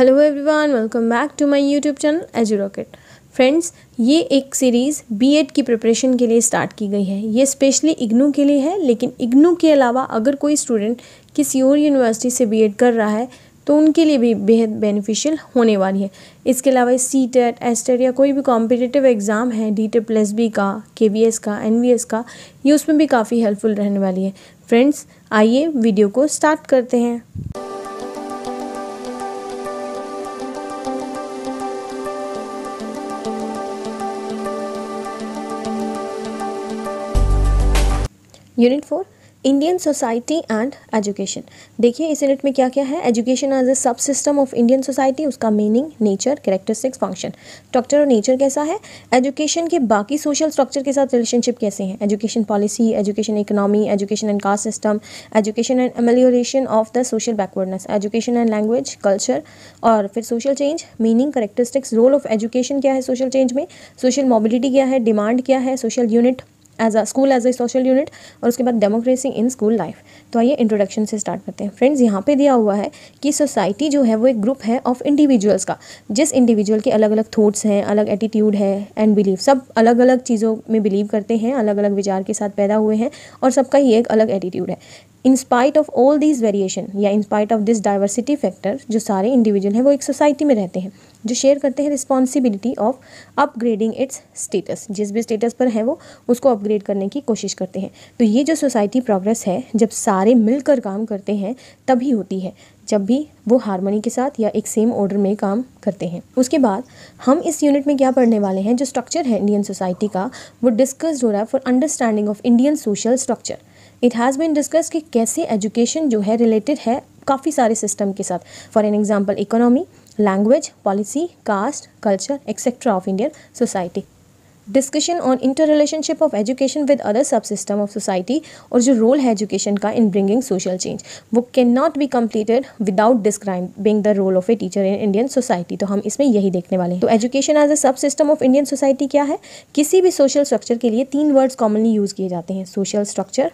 Hello everyone, welcome back to my YouTube channel Edu Rocket. Friends, ये एक series BEd की preparation के लिए स्टार्ट की गई है। ये स्पेशली इग्नू के लिए है, लेकिन इग्नू के अलावा अगर कोई स्टूडेंट किसी और यूनिवर्सिटी से बीएड कर रहा है तो उनके लिए भी बेहद बेनिफिशियल होने वाली है। इसके अलावा सीटेट, एस्टेट या कोई भी कॉम्पिटिटिव एग्ज़ाम है, DTET+B का, KVS का, NVS का, ये उसमें भी काफ़ी हेल्पफुल रहने वाली है। फ्रेंड्स, आइए वीडियो को स्टार्ट करते हैं। Unit 4 Indian society and education. देखिए इस यूनिट में क्या क्या है। Education as a sub system of Indian society, उसका meaning, nature, characteristics, function. Structure और नेचर कैसा है, एजुकेशन के बाकी सोशल स्ट्रक्चर के साथ रिलेशनशिप कैसे हैं, education policy, education economy, education and caste system, education and amelioration of the social backwardness, education and language, culture, और फिर social change, meaning, characteristics, role of education क्या है सोशल चेंज में, social mobility क्या है, demand क्या है, social unit as a school as a social unit, और उसके बाद डेमोक्रेसी इन स्कूल लाइफ। तो आइए इंट्रोडक्शन से स्टार्ट करते हैं। फ्रेंड्स, यहाँ पे दिया हुआ है कि सोसाइटी जो है वो एक ग्रुप है ऑफ इंडिविजुअल्स का, जिस इंडिविजुअल के अलग अलग थॉट्स हैं, अलग एटीट्यूड है एंड बिलीफ, सब अलग अलग चीज़ों में बिलीव करते हैं, अलग अलग विचार के साथ पैदा हुए हैं और सबका ही एक अलग एटीट्यूड है। In spite of all these variation या in spite of this diversity factor, जो सारे इंडिविजुअल हैं वो एक सोसाइटी में रहते हैं, जो शेयर करते हैं responsibility of upgrading it's status, जिस भी स्टेटस पर है वो उसको अपग्रेड करने की कोशिश करते हैं। तो ये जो सोसाइटी प्रोग्रेस है, जब सारे मिलकर काम करते हैं तभी होती है, जब भी वो हार्मनी के साथ या एक सेम ऑर्डर में काम करते हैं। उसके बाद हम इस यूनिट में क्या पढ़ने वाले हैं, जो स्ट्रक्चर है इंडियन सोसाइटी का वो डिस्कस्ड हो रहा है for understanding of Indian social structure. It has been discuss कि कैसे एजुकेशन जो है रिलेटेड है काफ़ी सारे सिस्टम के साथ। For an example, economy, language, policy, caste, culture etcetera of Indian society. Discussion on inter relationship of education with other sub system of society, और जो रोल है एजुकेशन का इन ब्रिंगिंग सोशल चेंज, वो can not be completed without describing the role of a teacher in Indian society. तो हम इसमें यही देखने वाले हैं। तो education as a sub system of Indian society क्या है, किसी भी सोशल स्ट्रक्चर के लिए 3 वर्ड्स कॉमनली यूज़ किए जाते हैं, सोशल स्ट्रक्चर,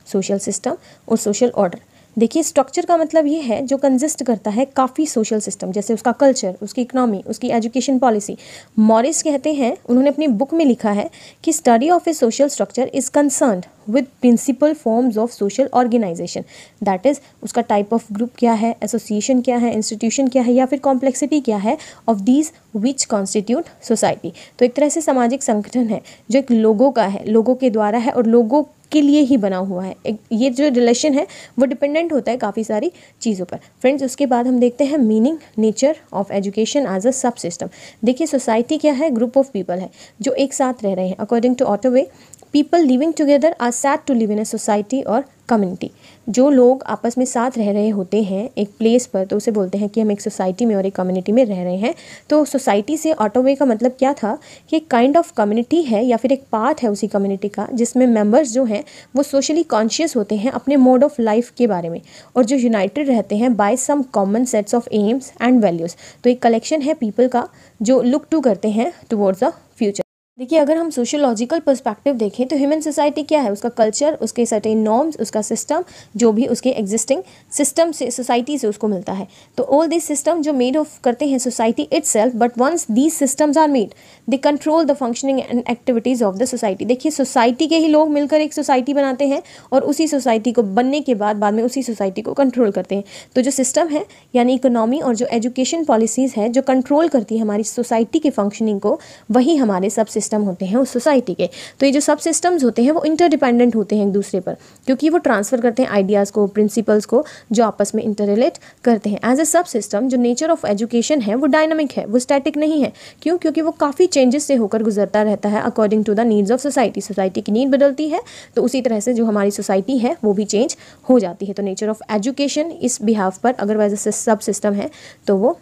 सोशल सिस्टम और सोशल ऑर्डर। देखिए, स्ट्रक्चर का मतलब ये है जो कंजिस्ट करता है काफ़ी सोशल सिस्टम, जैसे उसका कल्चर, उसकी इकोनॉमी, उसकी एजुकेशन पॉलिसी। मॉरिस कहते हैं, उन्होंने अपनी बुक में लिखा है कि study of a social structure is concerned with principal forms of social organisation, that is उसका टाइप ऑफ ग्रुप क्या है, एसोसिएशन क्या है, इंस्टीट्यूशन क्या है, या फिर कॉम्प्लेक्सिटी क्या है of these which constitute society. तो एक तरह से सामाजिक संगठन है जो एक लोगों का है, लोगों के द्वारा है और लोगों के लिए ही बना हुआ है। ये जो रिलेशन है वो डिपेंडेंट होता है काफ़ी सारी चीज़ों पर। फ्रेंड्स, उसके बाद हम देखते हैं meaning, nature of education as a sub system. देखिए, सोसाइटी क्या है, ग्रुप ऑफ पीपल है जो एक साथ रह रहे हैं। According to Ottaway, people living together are said to live in a society और कम्युनिटी। जो लोग आपस में साथ रह रहे होते हैं एक प्लेस पर, तो उसे बोलते हैं कि हम एक सोसाइटी में और एक कम्युनिटी में रह रहे हैं। तो सोसाइटी से ऑटोवे का मतलब क्या था कि एक काइंड ऑफ कम्युनिटी है या फिर एक पार्ट है उसी कम्युनिटी का, जिसमें मेंबर्स जो हैं वो सोशली कॉन्शियस होते हैं अपने मोड ऑफ लाइफ के बारे में, और जो यूनाइटेड रहते हैं by some common sets of aims and values. तो एक कलेक्शन है पीपल का जो लुक टू करते हैं टुवर्ड्स द फ्यूचर। देखिए, अगर हम सोशियोलॉजिकल पर्सपेक्टिव देखें तो ह्यूमन सोसाइटी क्या है, उसका कल्चर, उसके सर्टेन नॉर्म्स, उसका सिस्टम, जो भी उसके एग्जिस्टिंग सिस्टम से, सोसाइटी से उसको मिलता है। तो ऑल दिस सिस्टम जो मेड ऑफ करते हैं society itself, but once these systems are made they control the functioning and activities of the society. देखिए, सोसाइटी के ही लोग मिलकर एक सोसाइटी बनाते हैं और उसी सोसाइटी को बनने के बाद में उसी सोसाइटी को कंट्रोल करते हैं। तो जो सिस्टम है यानी इकोनॉमी और जो एजुकेशन पॉलिसीज़ है जो कंट्रोल करती है हमारी सोसाइटी की फंक्शनिंग को, वही हमारे सब सिस्टम होते हैं उस सोसाइटी के। तो ये जो सब सिस्टम्स होते हैं वो इंटरडिपेंडेंट होते हैं एक दूसरे पर, क्योंकि वो ट्रांसफर करते हैं आइडियाज़ को, प्रिंसिपल्स को, जो आपस में इंटर रिलेट करते हैं। एज ए सब सिस्टम जो नेचर ऑफ एजुकेशन है वो डायनामिक है, वो स्टैटिक नहीं है। क्यों? क्योंकि वो काफ़ी चेंजेस से होकर गुजरता रहता है according to the needs of society. Society की नीड बदलती है तो उसी तरह से जो हमारी सोसाइटी है वो भी चेंज हो जाती है। तो नेचर ऑफ एजुकेशन इस बिहाफ पर अगर वैसे सब सिस्टम है तो वो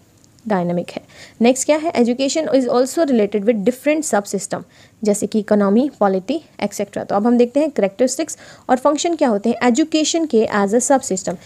डायनामिक है। नेक्स्ट क्या है, education is also related with different सब सिस्टम, जैसे कि इकोनॉमी, पॉलिटी एक्सेट्रा। तो अब हम देखते हैं करेक्टरिस्टिक्स और फंक्शन क्या होते हैं एजुकेशन के एज अ सब सिस्टम।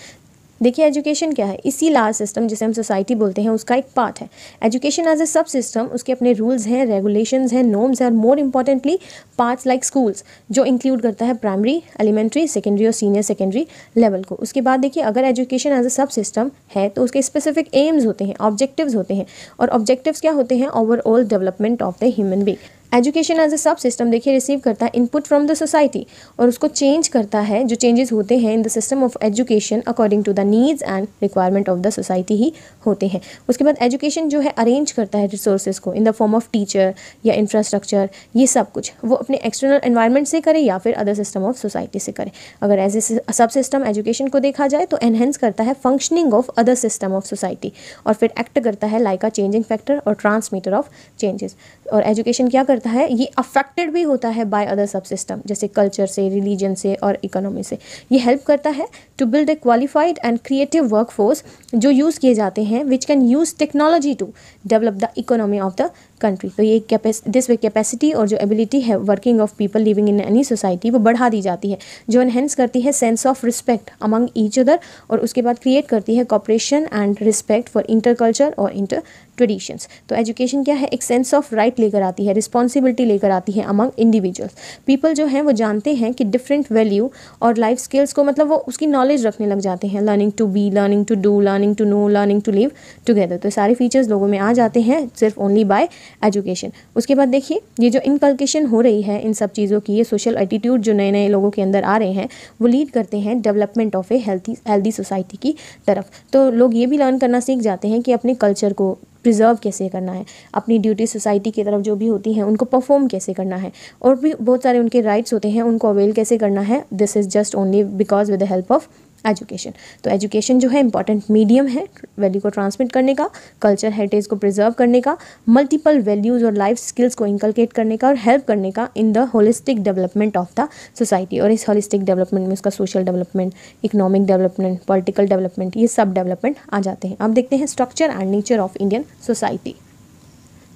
देखिए एजुकेशन क्या है, इसी लार्ज सिस्टम जिसे हम सोसाइटी बोलते हैं उसका एक पार्ट है। Education as a sub system, उसके अपने रूल्स हैं, रेगुलेशंस हैं, नॉर्म्स हैं और more importantly parts like schools, जो इंक्लूड करता है प्राइमरी, एलिमेंट्री, सेकेंडरी और सीनियर सेकेंडरी लेवल को। उसके बाद देखिए अगर education as a sub system है तो उसके स्पेसिफिक एम्स होते हैं, ऑब्जेक्टिव्स होते हैं, और ऑब्जेक्टिव्स क्या होते हैं, overall development of the human being. Education as a sub system देखिए रिसीव करता है इनपुट फ्रॉम द सोसाइटी और उसको चेंज करता है, जो चेंजेस होते हैं in the system of education according to the needs and requirement of the society ही होते हैं। उसके बाद एजुकेशन जो है अरेंज करता है रिसोर्सेज को in the form of teacher या इंफ्रास्ट्रक्चर, ये सब कुछ वो अपने एक्सटर्नल एनवायरनमेंट से करे या फिर अदर सिस्टम ऑफ सोसाइटी से करे। अगर as a sub system education को देखा जाए तो एनहेंस करता है functioning of other system of society और फिर एक्ट करता है लाइक अ चेंजिंग फैक्टर और ट्रांसमीटर ऑफ चेंजेस। और एजुकेशन क्या करता है, ये अफेक्टेड भी होता है बाय अदर सब सिस्टम जैसे कल्चर से, रिलीजन से और इकोनॉमी से। ये हेल्प करता है to build a qualified and creative workforce जो यूज़ किए जाते हैं which can use technology to develop the economy of the country. तो ये दिस कैपेसिटी और जो एबिलिटी है working of people living in any society वो बढ़ा दी जाती है, जो एनहेंस करती है sense of respect among each other और उसके बाद क्रिएट करती है cooperation and respect for inter culture और इंटर ट्रेडिशंस। तो एजुकेशन क्या है, एक सेंस ऑफ राइट लेकर आती है, रिस्पॉन्सिबिलिटी लेकर आती है अमंग इंडिविजुअल्स। पीपल जो हैं वो जानते हैं कि डिफरेंट वैल्यू और लाइफ स्किल्स को मतलब वो उसकी नॉलेज रखने लग जाते हैं, learning to be, learning to do, learning to know, learning to live together. तो सारे फीचर्स लोगों में आ जाते हैं सिर्फ ओनली बाय एजुकेशन। उसके बाद देखिए ये जो इनकल्केशन हो रही है इन सब चीज़ों की, ये सोशल एटीट्यूड जो नए नए लोगों के अंदर आ रहे हैं वो लीड करते हैं development of a healthy society की तरफ। तो लोग ये भी लर्न करना सीख जाते हैं कि अपने कल्चर को प्रिजर्व कैसे करना है, अपनी ड्यूटी सोसाइटी की तरफ जो भी होती हैं उनको परफॉर्म कैसे करना है, और भी बहुत सारे उनके राइट्स होते हैं उनको अवेल कैसे करना है। This is just only because with the help of education. तो एजुकेशन जो है इंपॉर्टेंट मीडियम है वैल्यू को ट्रांसमिट करने का, कल्चर हेरिटेज को प्रिजर्व करने का, मल्टीपल वैल्यूज़ और लाइफ स्किल्स को इंकलकेट करने का और हेल्प करने का in the holistic development of the society. और इस होलिस्टिक डेवलपमेंट में उसका social development, economic development, political development, ये सब डेवलपमेंट आ जाते हैं। अब देखते हैं structure and nature of Indian society.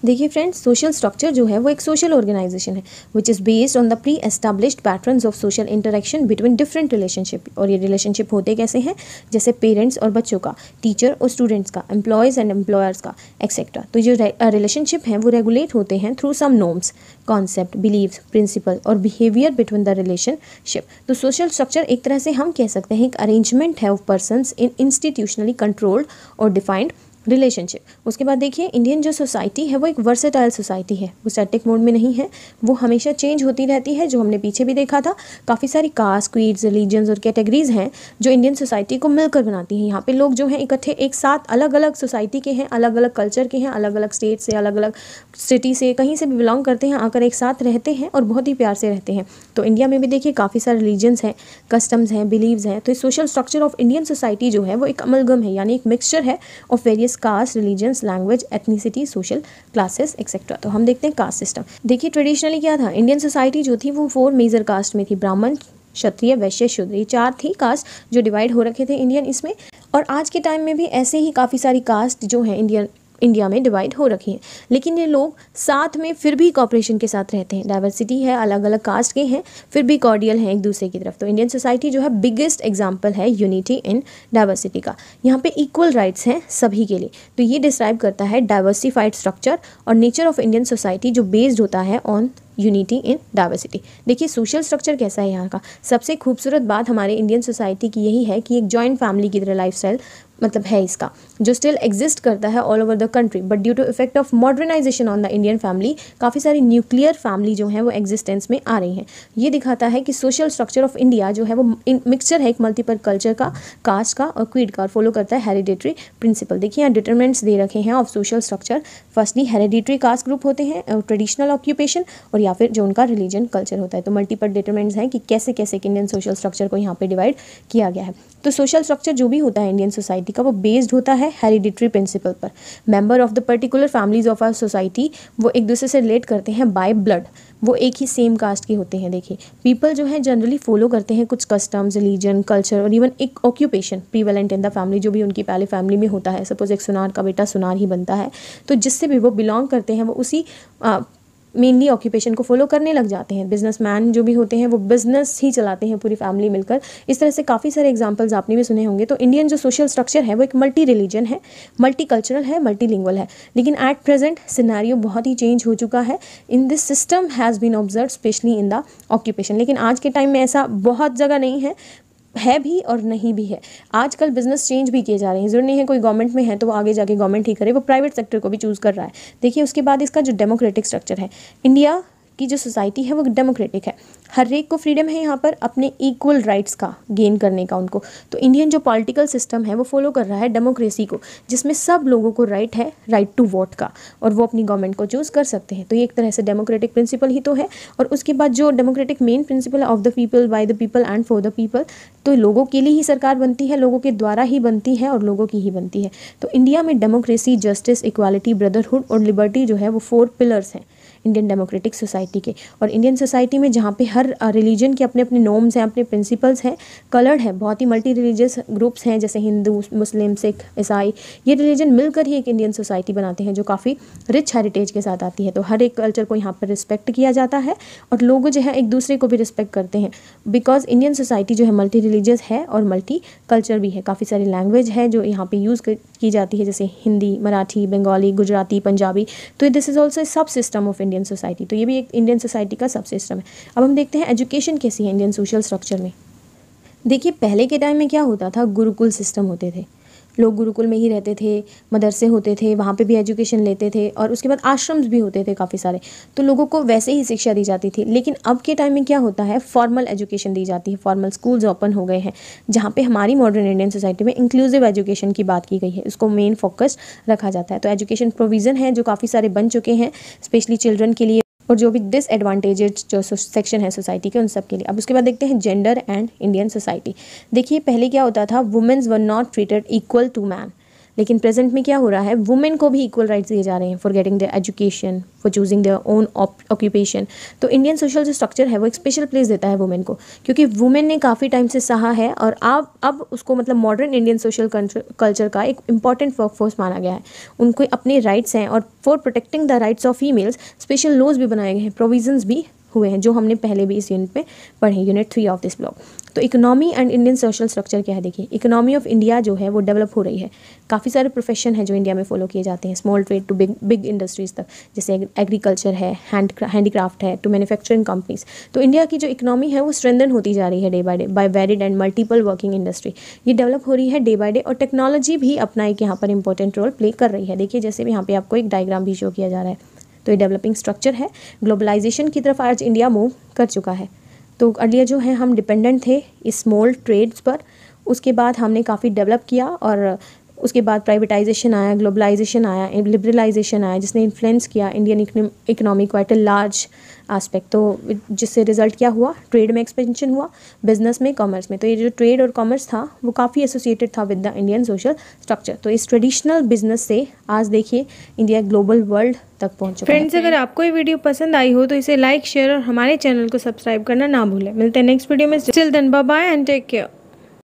देखिए फ्रेंड्स, सोशल स्ट्रक्चर जो है वो एक सोशल ऑर्गेनाइजेशन है which is based on the pre established patterns of social interaction between different relationship. और ये रिलेशनशिप होते कैसे हैं, जैसे पेरेंट्स और बच्चों का, टीचर और स्टूडेंट्स का, एम्प्लॉयज़ एंड एम्प्लॉयर्स का, एक्सेट्रा। तो जो रिलेशनशिप हैं वो रेगुलेट होते हैं through some norms, concept, believes, principle और बिहेवियर बिटवीन द रिलेशनशिप। तो सोशल स्ट्रक्चर एक तरह से हम कह सकते हैं एक अरेंजमेंट है of persons in institutionally controlled और डिफाइंड रिलेशनशिप। उसके बाद देखिए इंडियन जो सोसाइटी है वो एक वर्सेटाइल सोसाइटी है, वो स्टैटिक मोड में नहीं है, वो हमेशा चेंज होती रहती है। जो हमने पीछे भी देखा था, काफ़ी सारी कास्ट, क्रीड्स, रिलीजन्स और कैटेगरीज हैं जो इंडियन सोसाइटी को मिलकर बनाती हैं। यहाँ पे लोग जो हैं इकट्ठे एक साथ अलग अलग सोसाइटी के हैं, अलग अलग कल्चर के हैं, अलग अलग स्टेट से, अलग अलग सिटी से, कहीं से भी बिलोंग करते हैं, आकर एक साथ रहते हैं और बहुत ही प्यार से रहते हैं। तो इंडिया में भी देखिए काफ़ी सारे रिलीजन्स हैं, कस्टम्स हैं, बिलीव्स हैं। तो social structure of Indian society जो है वो एक अमलगम है, यानी एक मिक्सचर है of various caste, religions, language, ethnicity, social classes etcetera. तो हम देखते हैं कास्ट सिस्टम। देखिए ट्रेडिशनली क्या था, इंडियन सोसाइटी जो थी वो 4 मेजर कास्ट में थी, ब्राह्मण, क्षत्रिय, वैश्य, शूद्र, ये 4 थी कास्ट जो डिवाइड हो रखे थे इंडियन इसमें। और आज के टाइम में भी ऐसे ही काफ़ी सारी कास्ट जो हैं इंडिया में डिवाइड हो रखी हैं, लेकिन ये लोग साथ में फिर भी कॉपरेशन के साथ रहते हैं। डाइवर्सिटी है, अलग अलग कास्ट के हैं, फिर भी कॉर्डियल हैं एक दूसरे की तरफ। तो इंडियन सोसाइटी जो है बिगेस्ट एग्जांपल है यूनिटी इन डाइवर्सिटी का। यहाँ पे इक्वल राइट्स हैं सभी के लिए। तो ये डिस्क्राइब करता है डाइवर्सिफाइड स्ट्रक्चर और नेचर ऑफ इंडियन सोसाइटी जो बेस्ड होता है ऑन यूनिटी इन डाइवर्सिटी। देखिए सोशल स्ट्रक्चर कैसा है यहाँ का। सबसे खूबसूरत बात हमारे इंडियन सोसाइटी की यही है कि एक जॉइंट फैमिली की तरह लाइफस्टाइल मतलब है इसका, जो स्टिल एग्जिस्ट करता है all over the country. But due to effect of modernisation on the Indian family, काफ़ी सारी न्यूक्लियर फैमिली जो है वो एग्जिस्टेंस में आ रही हैं। ये दिखाता है कि सोशल स्ट्रक्चर ऑफ इंडिया जो है वो मिक्सचर है एक मल्टीपल कल्चर का, कास्ट का और क्रीड का, और फॉलो करता है हेरिडेटरी प्रिंसिपल। देखिए यहाँ डिटरमिनेंट्स दे रखे हैं of social structure. Firstly hereditary caste group होते हैं, ट्रेडिशनल ऑक्यूपेशन, और या फिर जो उनका रिलीजन कल्चर होता है। तो मल्टीपल डिटरमिनेंट्स हैं कि कैसे कैसे इंडियन सोशल स्ट्रक्चर को यहाँ पे डिवाइड किया गया है। तो सोशल स्ट्रक्चर जो भी होता है इंडियन सोसाइटी का वो बेस्ड होता है हेरिडिटरी प्रिंसिपल पर। Member of the particular families of our society वो एक दूसरे से रिलेट करते हैं बाय ब्लड, वो एक ही सेम कास्ट के होते हैं। देखिए पीपल जो है जनरली फॉलो करते हैं कुछ कस्टम्स, रिलीजन, कल्चर और इवन एक occupation prevalent in the family जो भी उनकी पहले फैमिली में होता है। सपोज एक सुनार का बेटा सुनार ही बनता है, तो जिससे भी वो बिलोंग करते हैं वो उसी मेनली ऑक्यूपेशन को फॉलो करने लग जाते हैं। बिजनेसमैन जो भी होते हैं वो बिजनेस ही चलाते हैं पूरी फैमिली मिलकर। इस तरह से काफ़ी सारे एग्जांपल्स आपने भी सुने होंगे। तो इंडियन जो सोशल स्ट्रक्चर है वो एक मल्टी रिलीजन है, मल्टी कल्चरल है, मल्टीलिंगुअल है। लेकिन एट प्रेजेंट सिनेरियो बहुत ही चेंज हो चुका है। In this system has been observe specially in the occupation. लेकिन आज के टाइम में ऐसा बहुत जगह नहीं है भी और नहीं भी है। आजकल बिजनेस चेंज भी किए जा रहे हैं। जरूरी नहीं है कोई गवर्नमेंट में है तो वो आगे जाके गवर्नमेंट ही करे, वो प्राइवेट सेक्टर को भी चूज़ कर रहा है। देखिए उसके बाद इसका जो डेमोक्रेटिक स्ट्रक्चर है, इंडिया की जो सोसाइटी है वो डेमोक्रेटिक है। हर एक को फ्रीडम है यहाँ पर अपने इक्वल राइट्स का गेन करने का उनको। तो इंडियन जो पॉलिटिकल सिस्टम है वो फॉलो कर रहा है डेमोक्रेसी को, जिसमें सब लोगों को राइट है, राइट टू वोट का, और वो अपनी गवर्नमेंट को चूज़ कर सकते हैं। तो ये एक तरह से डेमोक्रेटिक प्रिंसिपल ही तो है। और उसके बाद जो democratic main principle of the people, by the people and for the people, तो लोगों के लिए ही सरकार बनती है, लोगों के द्वारा ही बनती है और लोगों की ही बनती है। तो इंडिया में डेमोक्रेसी, जस्टिस, इक्वालिटी, ब्रदरहुड और लिबर्टी जो है वो 4 पिलर्स हैं इंडियन डेमोक्रेटिक सोसाइटी के। और इंडियन सोसाइटी में जहाँ पे हर रिलीजन के अपने अपने नॉर्म्स हैं, अपने प्रिंसिपल्स हैं, कलर्ड है, बहुत ही मल्टी रिलीजियस ग्रुप्स हैं जैसे हिंदू, मुस्लिम, सिख, ईसाई, ये रिलीजन मिलकर ही एक इंडियन सोसाइटी बनाते हैं जो काफ़ी रिच हेरिटेज के साथ आती है। तो हर एक कल्चर को यहाँ पर रिस्पेक्ट किया जाता है और लोग जो है एक दूसरे को भी रिस्पेक्ट करते हैं, बिकॉज इंडियन सोसाइटी जो है मल्टी रिलीजियस है और मल्टी कल्चर भी है। काफ़ी सारी लैंग्वेज है जो यहाँ पे यूज़ की जाती है, जैसे हिंदी, मराठी, बंगाली, गुजराती, पंजाबी। तो this is also a sub system of Indian society. तो ये भी एक इंडियन सोसाइटी का सब सिस्टम है। अब हम देखते हैं एजुकेशन कैसी है इंडियन सोशल स्ट्रक्चर में। देखिए पहले के टाइम में क्या होता था, गुरुकुल सिस्टम होते थे, लोग गुरुकुल में ही रहते थे, मदरसे होते थे, वहाँ पे भी एजुकेशन लेते थे, और उसके बाद आश्रम्स भी होते थे काफ़ी सारे, तो लोगों को वैसे ही शिक्षा दी जाती थी। लेकिन अब के टाइम में क्या होता है, फॉर्मल एजुकेशन दी जाती है, फॉर्मल स्कूल्स ओपन हो गए हैं, जहाँ पे हमारी मॉडर्न इंडियन सोसाइटी में इंक्लूसिव एजुकेशन की बात की गई है, उसको मेन फोकस रखा जाता है। तो एजुकेशन प्रोविज़न है जो काफ़ी सारे बन चुके हैं स्पेशली चिल्ड्रन के लिए, और जो भी डिसएडवांटेजेड जो सेक्शन है सोसाइटी के उन सब के लिए। अब उसके बाद देखते हैं जेंडर एंड इंडियन सोसाइटी। देखिए पहले क्या होता था, womens were not treated equal to man, लेकिन प्रेजेंट में क्या हो रहा है, वुमेन को भी इक्वल राइट्स दिए जा रहे हैं for getting there education, for choosing their own occupation. तो इंडियन सोशल जो स्ट्रक्चर है वो एक स्पेशल प्लेस देता है वुमेन को, क्योंकि वुमेन ने काफ़ी टाइम से सहा है और अब उसको मतलब मॉडर्न इंडियन सोशल कल्चर का एक इंपॉर्टेंट वर्कफोर्स माना गया है। उनको अपने राइट्स हैं और for protecting the rights of females special laws भी बनाए गए हैं, प्रोविजंस भी हुए हैं, जो हमने पहले भी इस यूनिट में पढ़े, यूनिट 3 ऑफ दिस ब्लॉक। तो economy and Indian social structure क्या है, देखिए इकोनॉमी ऑफ इंडिया जो है वो डेवलप हो रही है। काफ़ी सारे प्रोफेशन है जो इंडिया में फॉलो किए जाते हैं, small trade to big industries तक, जैसे एग्रीकल्चर है, हैंडीक्राफ्ट है, टू मैन्युफैक्चरिंग कंपनीज। तो इंडिया की जो इकोनॉमी है वो स्ट्रेंथन होती जा रही है day by day by varied and multiple working industry. ये डेवलप हो रही है डे बाय डे, और टेक्नोलॉजी भी अपना एक यहाँ पर इंपॉर्टेंट रोल प्ले कर रही है। देखिए जैसे भी यहाँ पे आपको एक डायग्राम भी शो किया जा रहा है, तो ये डेवलपिंग स्ट्रक्चर है। ग्लोबलाइजेशन की तरफ आज इंडिया मूव कर चुका है। तो अर्लियर जो है हम डिपेंडेंट थे इस स्मॉल ट्रेड्स पर, उसके बाद हमने काफ़ी डेवलप किया, और उसके बाद प्राइवेटाइजेशन आया, ग्लोबलाइजेशन आया, लिबरलाइजेशन आया, जिसने इन्फ्लुएंस किया Indian economy quite a large aspect. तो जिससे रिजल्ट क्या हुआ, ट्रेड में एक्सपेंशन हुआ, बिजनेस में, कॉमर्स में। तो ये जो ट्रेड और कॉमर्स था वो काफ़ी एसोसिएटेड था with the Indian social structure. तो इस ट्रेडिशनल बिजनेस से आज देखिए इंडिया ग्लोबल वर्ल्ड तक पहुंच चुका है। फ्रेंड्स, अगर आपको ये वीडियो पसंद आई हो तो इसे लाइक, शेयर और हमारे चैनल को सब्सक्राइब करना ना भूलें। मिलते हैं नेक्स्ट वीडियो में। Till then bye bye and take care.